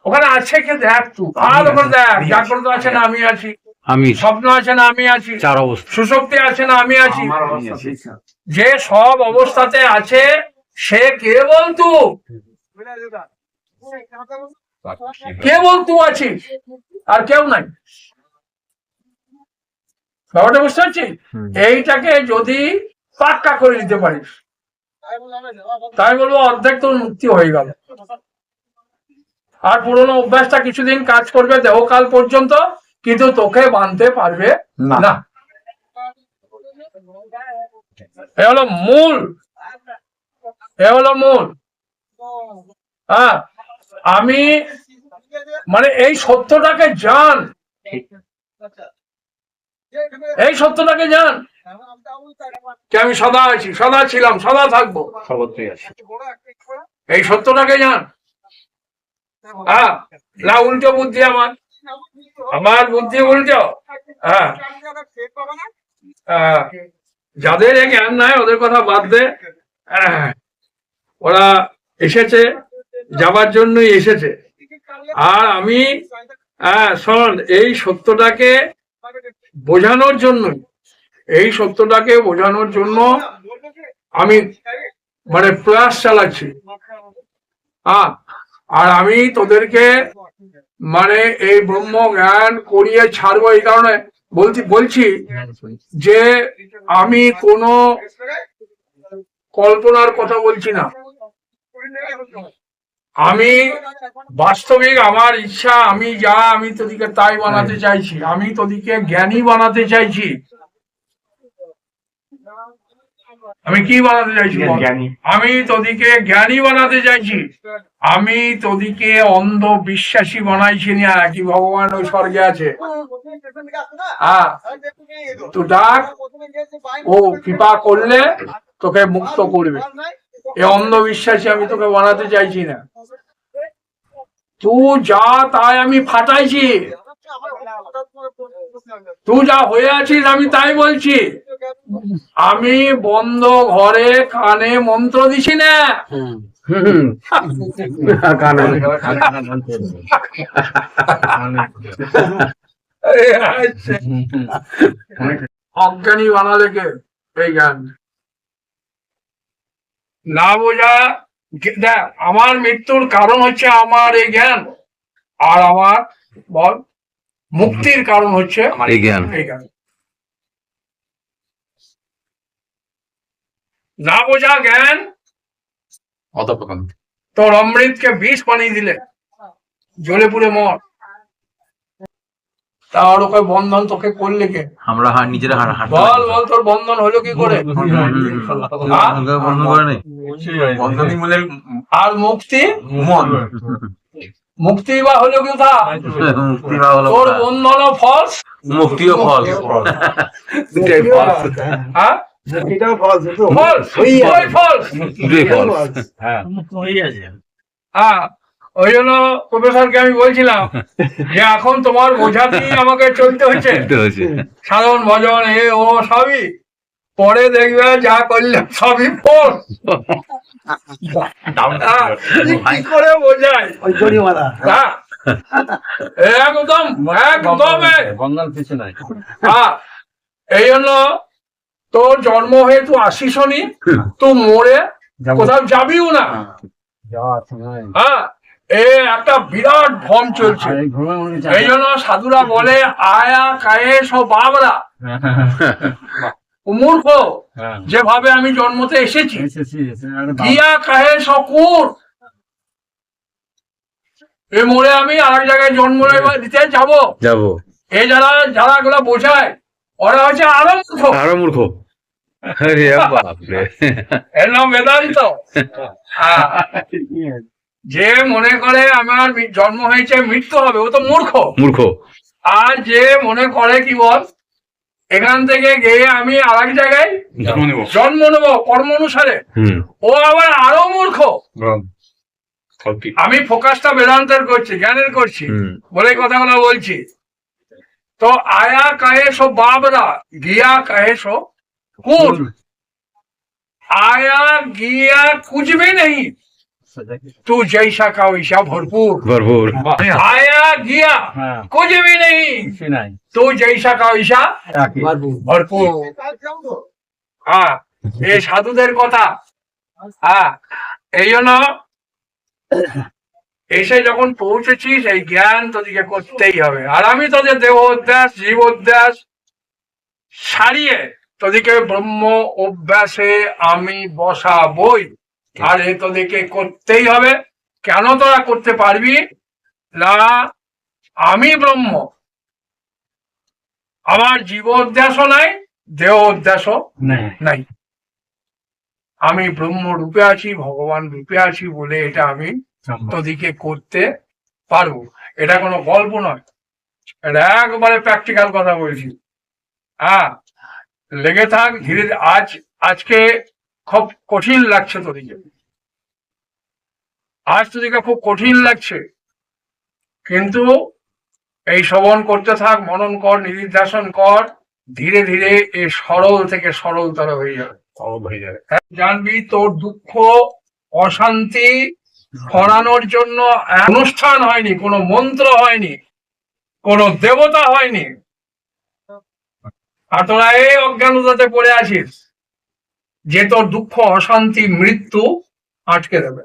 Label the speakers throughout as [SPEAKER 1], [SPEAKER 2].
[SPEAKER 1] ওখানে আছে কে দেখ, তুই ভালো করে দেখ। জাগ্রত আছে না আমি আছি,
[SPEAKER 2] আমি
[SPEAKER 1] স্বপ্ন আছে না আমি আছি,
[SPEAKER 2] চার অবস্থা
[SPEAKER 1] সুষুপ্তি আছে না আমি আছি। যে সব অবস্থাতে আছে সে কেবল তুই, কেবল তুই আছিস, আর কেউ নাই। ব্যাপারটা বুঝতে পারছিস? এইটাকে যদি পাক্কা করে দিতে পারিস, তাই বলবো অর্ধেক তোর মুক্তি হয়ে গেল। আর পুরোনো অভ্যাসটা কিছুদিন কাজ করবে দেহকাল পর্যন্ত, কিন্তু তোকে বাঁধতে পারবে না। এ হলো মূল, এ হলো মূল। হ্যাঁ, আমি মানে এই সত্যটাকে জান, এই সত্যটাকে জান যে আমি সদা আছি, সদা ছিলাম, সদা থাকবো,
[SPEAKER 2] সর্বত্রই আছে।
[SPEAKER 1] এই সত্যটাকে জান। হ্যাঁ, না উল্টো বুদ্ধি আমার, আমার বুদ্ধি উল্টো। হ্যাঁ, যাদের এই জ্ঞান নাই ওদের কথা বাদ দে। ওরা এসেছে যাবার জন্যই এসেছে। আর আমি শোন, এই সত্যটাকে বোঝানোর জন্য, এই সত্যটাকে বোঝানোর জন্য আমি মানে প্রয়াস চালাচ্ছি। আর আমি তোদেরকে মানে এই ব্রহ্ম জ্ঞান করিয়ে ছাড়বো এই কারণে বলছি যে আমি কোনো কল্পনার কথা বলছি না। আমি বাস্তবিক আমার ইচ্ছা, আমি যা, আমি তোদিকে তাই বানাতে চাইছি। আমি তোদিকে জ্ঞানী বানাতে চাইছি। আমি কি বানাতে চাইছি? আমি তোদিকে জ্ঞানী বানাতে চাইছি। আমি তোদিকে অন্ধ বিশ্বাসী বানাইছি না কি ভগবান ওই স্বর্গে আছে। তুই ডাক, ও কৃপা করলে তোকে মুক্ত করবে। এই অন্ধবিশ্বাসী আমি তোকে বানাতে চাইছি না। তুই যা তাই আমি ফাটাইছি, তুই যা হয়ে আছিস আমি তাই বলছি। আমি বন্ধ ঘরে কানে মন্ত্র দিছি না। অজ্ঞানী বানালে কে এই জ্ঞান না বোঝা। দেখ, আমার মৃত্যুর কারণ হচ্ছে আমার এই জ্ঞান, আর আমার বল মুক্তির কারণ হচ্ছে
[SPEAKER 2] আমার এই জ্ঞান।
[SPEAKER 1] না বোঝা জ্ঞান তোর অমৃতকে বিষ বানিয়ে দিলে, জ্বলে পুড়ে মর। তার ওকে বন্ধন তোকে করলে কে?
[SPEAKER 2] আমরা নিজেরা
[SPEAKER 1] বল বল, তোর বন্ধন হলো কি করে? আর মুক্তি, মুক্তি বা হলো কোথা? তোর বন্ধন ফলস,
[SPEAKER 2] মুক্তিও ফল।
[SPEAKER 1] হ্যাঁ, ওই জন্য প্রফেসরকে আমি বলছিলাম যে এখন তোমার বোঝা দিয়ে আমাকে চলতে হচ্ছে। সাধারণ ভজন এ ও সবই, পরে দেখবে যা করলে সবই ফল। কি করে বোঝায় একদম একদম। এই জন্য তোর জন্ম হয়ে তুই আসিস নি, তুই মরে কোথাও যাবিও না। এ একটা বিরাট ভ্রম চলছে। এই জন্য সাধুরা বলে আয়া কায়ে সব বাবরা, মূর্খ যেভাবে আমি জন্মতে এসেছি, গিয়া কাহে সকুর, এ মরে আমি আর এক জায়গায় জন্ম দিতে যাবো। এই যারা গুলা বোঝায় ওরা হচ্ছে আরো মূর্খ। এর নাম বেদান্ত। যে মনে করে আমার জন্ম হয়েছে মৃত্যু হবে, ও তো মূর্খ। আর যে মনে করে কি বল, এখান থেকে গিয়ে আমি আর এক জায়গায় জন্ম নেবো কর্ম অনুসারে, ও আবার আরো মূর্খ। আমি ফোকাসটা বেদান্তের করছি, জ্ঞানের করছি বলে কথাগুলো বলছি। তো আয়া কাহে সো বাবরা, গিয়া কাহে সো কুর। आया गया कुछ भी नहीं, तू जैसा का वैसा भरपूर
[SPEAKER 2] भरपूर
[SPEAKER 1] आया गया कुछ भी नहीं तू जैसा का वैसा भरपूर হ্যাঁ এই সাধুদের কথা হ্যাঁ এই জন্য এসে যখন পৌঁছেছিস এই জ্ঞান তোদেরকে করতেই হবে। আর আমি তোদের দেহ অধ্যাস জীব অধ্যাস সারিয়ে তোদেরকে ব্রহ্ম অভ্যাসে আমি বসাবই। আর এ তোদেরকে করতেই হবে। কেন তোরা করতে পারবি না? আমি ব্রহ্ম, আমার জীব অধ্যাসও নাই, দেহ অধ্যাসও নাই। আমি ব্রহ্ম রূপে আছি, ভগবান রূপে আছি বলে এটা আমি তোদিকে করতে পারবো। এটা কোনো গল্প নয়, এটা একবারে প্র্যাকটিক্যাল কথা বলছি। হ্যাঁ, লেগে থাক ধীরে। আজকে খুব কঠিন লাগছে তোদিকে, আজ তোদিকে খুব কঠিন লাগছে, কিন্তু এই শ্রবণ করতে থাক, মনন কর, নিদিধ্যাসন কর, ধীরে ধীরে এ সরল থেকে সরলতর হয়ে যাবে। জানবি তোর দুঃখ অশান্তি সরানোর জন্য অনুষ্ঠান হয়নি, কোনো মন্ত্র হয়নি, কোনো দেবতা হয়নি। আর তোরা এই অজ্ঞানতাতে পড়ে আছিস যে তোর দুঃখ অশান্তি মৃত্যু আটকে দেবে।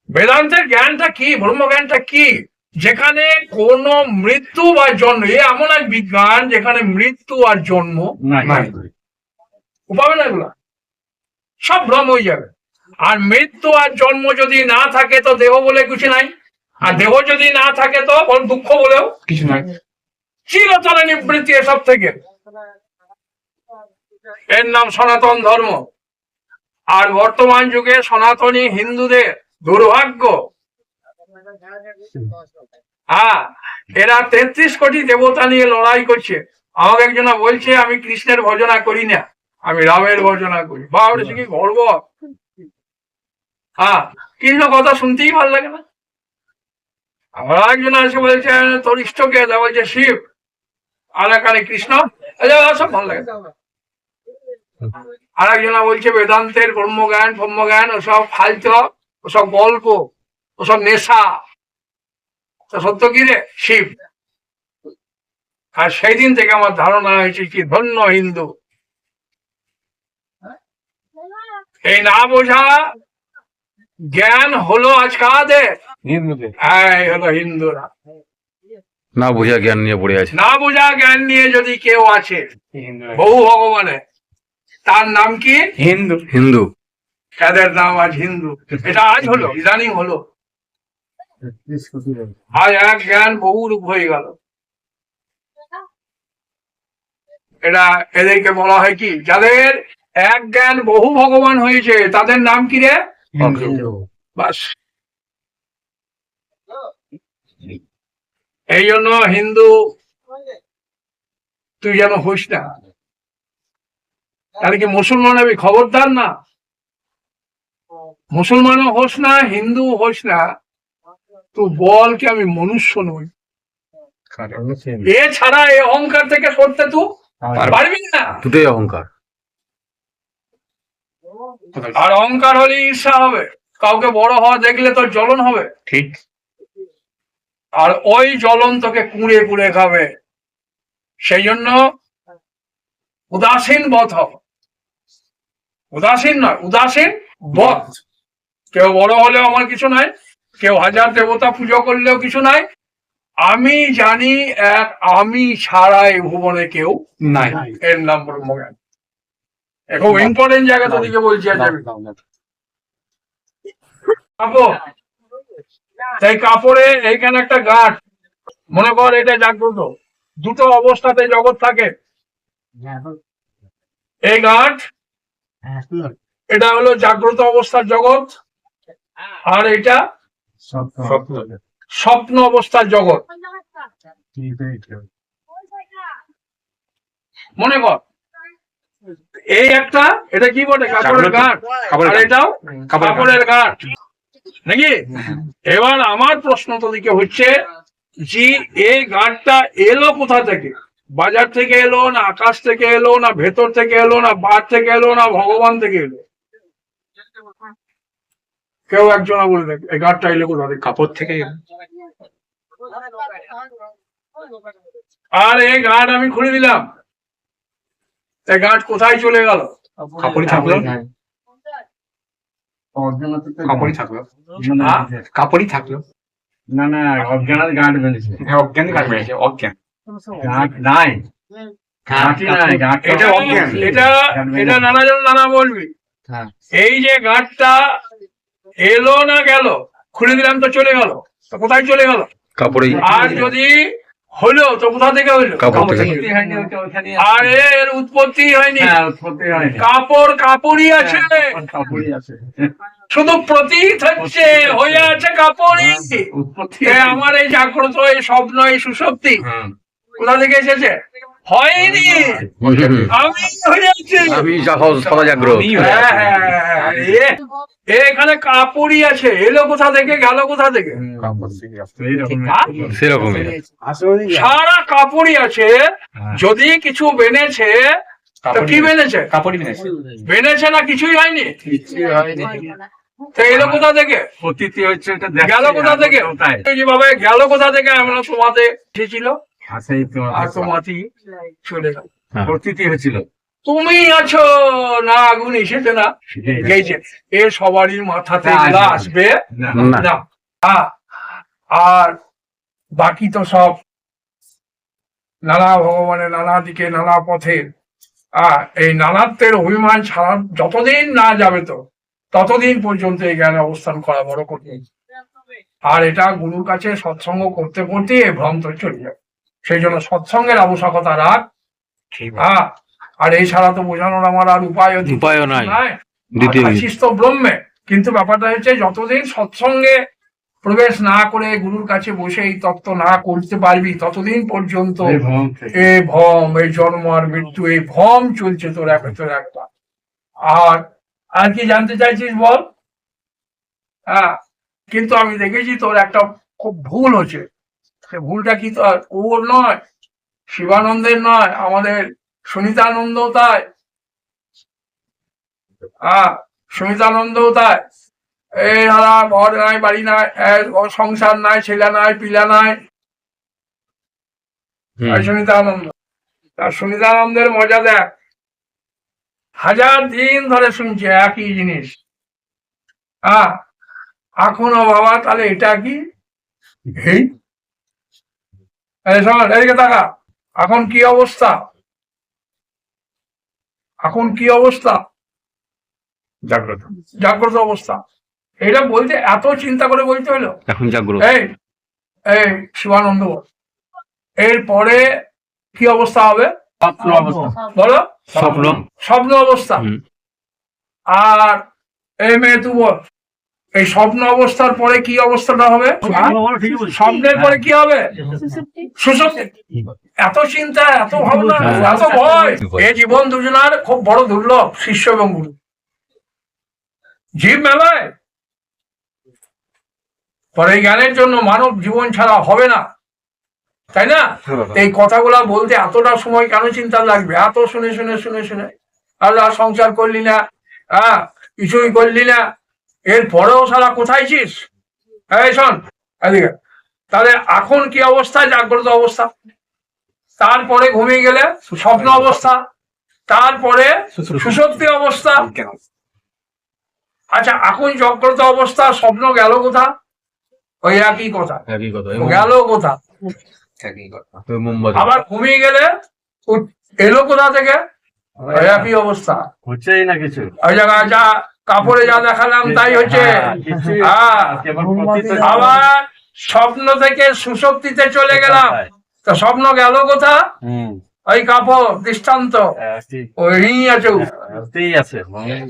[SPEAKER 1] বেদান্তের জ্ঞানটা কি, ব্রহ্মজ্ঞানটা কি? যেখানে কোন মৃত্যু বা জন্ম, এমন এক বিজ্ঞান যেখানে মৃত্যু আর জন্ম নাই, পাবে না, এগুলা সব ভ্রম হয়ে যাবে। আর মৃত্যু আর জন্ম যদি না থাকে তো দেহ বলে কিছু নাই, আর দেহ যদি না থাকে তো দুঃখ বলেও কিছু নাই। চিরতরে নিবৃত্তি এসব থেকে। এর নাম সনাতন ধর্ম। আর বর্তমান যুগে সনাতনী হিন্দুদের দুর্ভাগ্য, এরা 33 কোটি দেবতা নিয়ে লড়াই করছে। আমাকে একজনা বলছে আমি কৃষ্ণের ভজনা করি না, আমি রামের ভজনা করি। বা ওটা কি গর্ব? কৃষ্ণ কথা শুনতেই ভালো লাগে না। আবার একজন এসে বলছে তোর ইষ্ট কে? বলছে শিব। আর এখানে কৃষ্ণ, সব ভালো লাগে। আর একজনা বলছে বেদান্তের ব্রহ্মজ্ঞান ওসব ফালতু, ওসব গল্প, ওসব নেশা। সত্য কি রে? শিব। আর সেই দিন থেকে আমার ধারণা হয়েছে কি ধন্য হিন্দু। এই না বোঝা জ্ঞান হলো আজ কাদের? হলো হিন্দুরা।
[SPEAKER 2] না বোঝা জ্ঞান নিয়ে পড়ে আছে।
[SPEAKER 1] না বোঝা জ্ঞান নিয়ে যদি কেউ আছে বহু ভগবানের, তার নাম কি? হিন্দু।
[SPEAKER 2] হিন্দু।
[SPEAKER 1] তাদের নাম আজ হিন্দু। এটা আজ হলো, ইদানিং হলো। আজ এক জ্ঞান বহু রূপ হয়ে গেল। এটা এদেরকে বলা হয় কি, যাদের এক জ্ঞান বহু ভগবান হয়েছে তাদের নাম কি রে? বাস। এই জন্য হিন্দু তুই যেন হোস না। তাহলে কি মুসলমান হবে? খবরদার না, মুসলমানও হোস না, হিন্দু হোস না। তুই বল কি আমি মনুষ্য নই। এছাড়া এই অহংকার থেকে সরতে তুই পারবি না।
[SPEAKER 2] দুটোই অহংকার।
[SPEAKER 1] আর অহংকার হলে ঈর্ষা হবে, কাউকে বড় হওয়া দেখলে তোর জ্বলন হবে।
[SPEAKER 2] ঠিক।
[SPEAKER 1] আর ওই জ্বলন তোকে কুড়ে কুড়ে খাবে। সেই জন্য উদাসীন বধ হবে। উদাসীন নয়, উদাসীন বধ। কেউ বড় হলেও আমার কিছু নাই, কেউ হাজার দেবতা পুজো করলেও কিছু নাই। আমি জানি এক আমি ছাড়া এই ভুবনে কেউ নাই। এর নাম ব্রহ্মজ্ঞান। খুব ইম্পর্টেন্ট জায়গা তোদিকে বলছি। কাপড়, সেই কাপড়ে এইখানে একটা গাঁট, মনে কর এটা জাগ্রত। দুটো অবস্থাতে জগৎ থাকে। এই গাঁট, এটা হলো জাগ্রত অবস্থার জগৎ, আর এটা স্বপ্ন অবস্থার জগৎ। মনে কর এই একটা, এটা কি বলে? কাপড়ের গাঁট। আর এটাও কাপড়ের গাঁট নাকি? এবার আমার প্রশ্ন তোদিকে হচ্ছে যে এই গাঁটটা এলো কোথা থেকে? বাজার থেকে এলো, না আকাশ থেকে এলো, না ভেতর থেকে এলো, না বার থেকে এলো, না ভগবান থেকে এলো? কেউ একজন বলে দেখ এই গাঁটটা এলো কোথা থেকে?
[SPEAKER 2] কাপড় থেকে
[SPEAKER 1] আর এই গাঁট আমি খুলে দিলাম, এই গাঁট কোথায় চলে গেল?
[SPEAKER 2] কাপড়ই থাকলো কাপড়ই থাকলো কাপড়ই থাকলো
[SPEAKER 3] না না অজ্ঞানের গাঁট বেঁধেছে।
[SPEAKER 2] হ্যাঁ অজ্ঞান গান বেড়েছে অজ্ঞান
[SPEAKER 3] গাঁট নাই, গাঁটই নাই, গাঁট
[SPEAKER 1] এটা
[SPEAKER 2] অজ্ঞান।
[SPEAKER 1] এটা এটা নানাজন নানা বলবি।
[SPEAKER 3] হ্যাঁ।
[SPEAKER 1] এই যে গাঁটটা এলো না গেল, খুলে দিলাম তো চলে গেল, তো কোথায় চলে গেল?
[SPEAKER 2] কাপড়ই
[SPEAKER 1] আর যদি হলো তো কোথা থেকে হইলো?
[SPEAKER 2] কাপড় থেকে
[SPEAKER 3] উৎপত্তি হয়নি, ওখানে
[SPEAKER 1] আর এর উৎপত্তি হয়নি,
[SPEAKER 3] হ্যাঁ, উৎপত্তি হয়নি।
[SPEAKER 1] কাপড় কাপড়ই আছে,
[SPEAKER 3] কাপড়ই আছে,
[SPEAKER 1] শুধু প্রতীত হচ্ছে, হয়ে আছে কাপড়ই।
[SPEAKER 3] উৎপত্তি
[SPEAKER 1] এ আমার এই জাগ্রত, এই স্বপ্ন, এই সুষুপ্তি
[SPEAKER 2] হুম।
[SPEAKER 1] কোথা থেকে এসেছে? হয়নি, আমি হয়ে আছি।
[SPEAKER 2] আমি সদা জাগ্রত
[SPEAKER 1] হ্যাঁ, হ্যাঁ, এখানে কাপড়ই আছে, এলো কোথা থেকে গেল কোথা থেকে?
[SPEAKER 2] সেরকমই
[SPEAKER 1] সারা কাপড়ই আছে। যদি কিছু বেনেছে তো কি বেনেছে?
[SPEAKER 2] কাপড়ই বেনেছে
[SPEAKER 1] বেনেছে না কিছুই হয়নি, তো এলো কোথা থেকে?
[SPEAKER 3] প্রতীতি হচ্ছে, এটা
[SPEAKER 1] গেল কোথা থেকে? যেভাবে গেল কোথা থেকে আমরা তোমাতে এসেছিল আর তোমাতেই চলে গেল।
[SPEAKER 3] প্রতীতি হয়েছিল।
[SPEAKER 1] তুমি আছো না, আগুন এসেছে না গেছে, এ সবারই মাথাতে এগুলা আসবে
[SPEAKER 3] না,
[SPEAKER 2] না।
[SPEAKER 1] না। আর বাকি তো সব নানা ভগবানের নানা দিকে নানা পথে, এই নানাত্বের অভিমান ছাড়া যতদিন না যাবে তো ততদিন পর্যন্ত এই জ্ঞানে অবস্থান করা বড় কঠিন। আর এটা গুরুর কাছে সৎসঙ্গ করতে করতে এই ভ্রম তো চলে যাবে। সেই জন্য সৎসঙ্গের আবশ্যকতা রাখ। আর এই ছাড়া তো বোঝানোর আমার আর উপায়ও
[SPEAKER 2] নাই।
[SPEAKER 1] নাই।
[SPEAKER 2] দ্বিতীয়
[SPEAKER 1] আছিস তো ব্রহ্মে, কিন্তু ব্যাপারটা হচ্ছে যতদিন সৎসঙ্গে প্রবেশ না করে গুরুর কাছে বসে এই তত্ত্ব না করতে পারবি ততদিন পর্যন্ত
[SPEAKER 3] এই ভ্রম থেকে।
[SPEAKER 1] এই ভ্রম, এই জন্ম আর মৃত্যু, এই ভ্রম চলছে তোর একটা। আর কি জানতে চাইছিস বল? কিন্তু আমি দেখেছি তোর একটা খুব ভুল হচ্ছে। সে ভুলটা কি? তোর ওর নয়, শিবানন্দের নয়, আমাদের সুনিতানন্দ তাই। সুনিতানন্দও তাই। এই হারা ঘর নাই, বাড়ি নাই, সংসার নাই, ছেলে নাই, পিলা নাই। সুনিতানন্দ, তার সুনিতানন্দের মজা দেখ, 1000 দিন ধরে শুনছে একই জিনিস। এখনো বাবা তাহলে এটা কি? শোন, এদিকে তাকা, এখন কি অবস্থা? এখন কি অবস্থা?
[SPEAKER 3] জাগ্রত।
[SPEAKER 1] জাগ্রত অবস্থা। এটা বলতে এত চিন্তা করে বলতে হলো?
[SPEAKER 2] এখন জাগ্রত।
[SPEAKER 1] এই এই শিবানন্দ, এরপরে কি অবস্থা হবে?
[SPEAKER 3] স্বপ্ন অবস্থা।
[SPEAKER 1] বলো।
[SPEAKER 2] স্বপ্ন
[SPEAKER 1] স্বপ্ন অবস্থা। আর এই মেয়ে তু বল, এই স্বপ্ন অবস্থার পরে কি অবস্থাটা হবে? স্বপ্নের পরে কি হবে? সুষুপ্তি। এত চিন্তা, এত ভাবনা, এত ভয়। এ জীবন দুজনার খুব বড় দুর্লভ, শিষ্য এবং গুরু। জীব মেলায় পরে জ্ঞানের জন্য মানব জীবন ছাড়া হবে না, তাই না? এই কথাগুলা বলতে এতটা সময় কেন চিন্তা লাগবে? এত শুনে শুনে শুনে শুনে আর সংসার করলি না, কিছুই করলি না, এর পরেও সারা কোথায় ছিস? এই শোন এদিকে, তাহলে এখন কি অবস্থা? জাগ্রত অবস্থা। তারপরে ঘুমিয়ে গেলে স্বপ্ন অবস্থা, তারপরে সুষুপ্তি অবস্থা। আচ্ছা, এখন জাগ্রত অবস্থা, স্বপ্ন গেল কোথা? ওই একই কথা, গেল কোথা? আবার ঘুমিয়ে গেলে এলো কোথা থেকে? ওই একই অবস্থা।
[SPEAKER 3] হচ্ছেই না কিছু।
[SPEAKER 1] ওই জায়গায় যা কাপড়ে যা দেখালাম তাই হচ্ছে। আবার স্বপ্ন থেকে সুষুপ্তিতে চলে গেলাম, তো স্বপ্ন গেল কোথা? ওই কাপড় দৃষ্টান্ত, ওই আছে,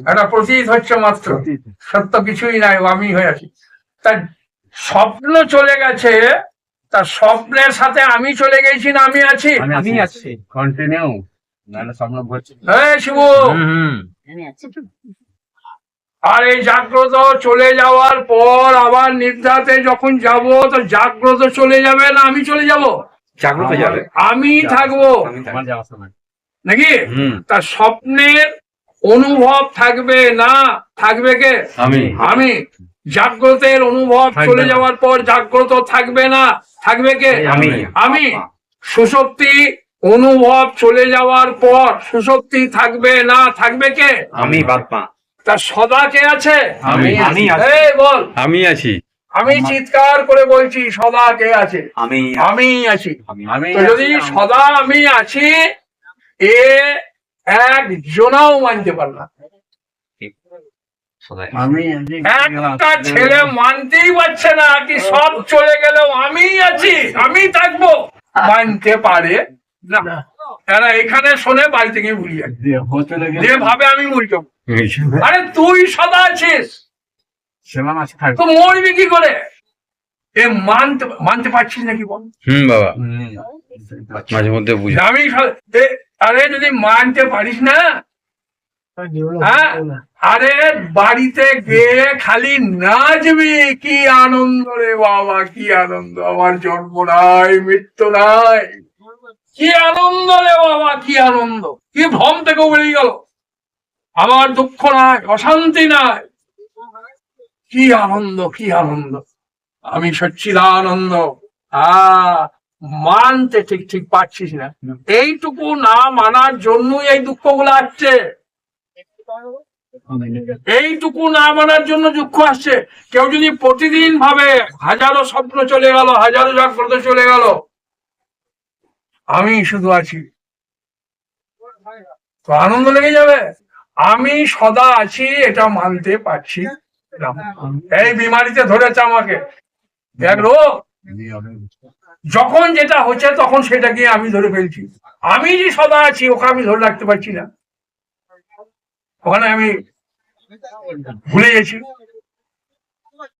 [SPEAKER 1] একটা প্রতীত হচ্ছে মাত্র, সত্য কিছুই নাই, আমি হয়ে আছি। তাই স্বপ্ন চলে গেছে, তার স্বপ্নের সাথে আমি চলে গেছি না আমি আছি?
[SPEAKER 3] আমি আছি কন্টিনিউ। স্বপ্ন ভরছে।
[SPEAKER 1] শিবু, আর এই জাগ্রত চলে যাওয়ার পর আবার নিদ্রাতে যখন যাব, তো জাগ্রত চলে যাবে না আমি চলে যাব?
[SPEAKER 2] জাগ্রত যাবে,
[SPEAKER 1] আমি থাকবো নাকি? তার স্বপ্নের অনুভব থাকবে না, থাকবে কে?
[SPEAKER 2] আমি।
[SPEAKER 1] আমি। জাগ্রতের অনুভব
[SPEAKER 3] থাকবে
[SPEAKER 1] চলে
[SPEAKER 3] না।
[SPEAKER 1] যাওয়ার পর জাগ্রত থাকবে না, থাকবে কে?
[SPEAKER 2] আমি।
[SPEAKER 1] আমি। সুষুপ্তি অনুভব চলে যাওয়ার পর সুষুপ্তি থাকবে না, থাকবে কে?
[SPEAKER 2] আমি বাপ্পা।
[SPEAKER 1] তা সদা কে আছে?
[SPEAKER 3] আমি আছি।
[SPEAKER 1] এই বল,
[SPEAKER 2] আমি আছি।
[SPEAKER 1] আমি চিৎকার করে বলছি সদা কে আছে?
[SPEAKER 2] আমি
[SPEAKER 1] আমি আছি।
[SPEAKER 3] আমি
[SPEAKER 1] তো যদি সদা আমি আছি, এ একজনাও মানতে পারল না।
[SPEAKER 3] আমি
[SPEAKER 1] একটা ছেলে মানতেই পারছে না কি সব চলে গেলেও আমি আছি, আমি থাকবো, মানতে পারে না। এরা এখানে শোনে বাড়ি থেকে ভুলে যায়, যে ভাবে আমি মরি যাবো। আরে তুই সদা আছিস,
[SPEAKER 3] সেমান আছে থাকবে।
[SPEAKER 1] তো মরবি কি করে? এ মানতে পারছিস নাকি বল?
[SPEAKER 2] বাবা মাঝে মধ্যে বুঝি।
[SPEAKER 1] আমি আরে যদি মানতে পারিস না, হ্যাঁ, আরে বাড়িতে গিয়ে খালি নাচবি, কি আনন্দ রে বাবা, কি আনন্দ, আমার জন্ম নাই, মৃত্যু নাই, কি আনন্দ রে বাবা, কি আনন্দ, কি ভ্রম থেকে বেরিয়ে গেল, আমার দুঃখ নাই, অশান্তি নাই, কি আনন্দ, কি আনন্দ, আমি সচ্চিদানন্দ। মানতে ঠিক ঠিক পারছিস না, এইটুকু না মানার জন্যই এই দুঃখগুলো আসছে, এইটুকু না মানার জন্য দুঃখ আসছে। কেউ যদি প্রতিদিন ভাবে হাজারো স্বপ্ন চলে গেল, হাজারো জাগ্রত চলে গেল, আমি শুধু আছি, তো আনন্দ লেগে যাবে। আমি সদা আছি এটা মানতে পারছি না। এই বিমারিতে ধরেছে আমাকে এক রোগ, যখন যেটা হচ্ছে তখন সেটাকে আমি ধরে ফেলছি। আমি যে সদা আছি ওকে আমি ধরে রাখতে পারছি না, ওখানে আমি ভুলে গেছি।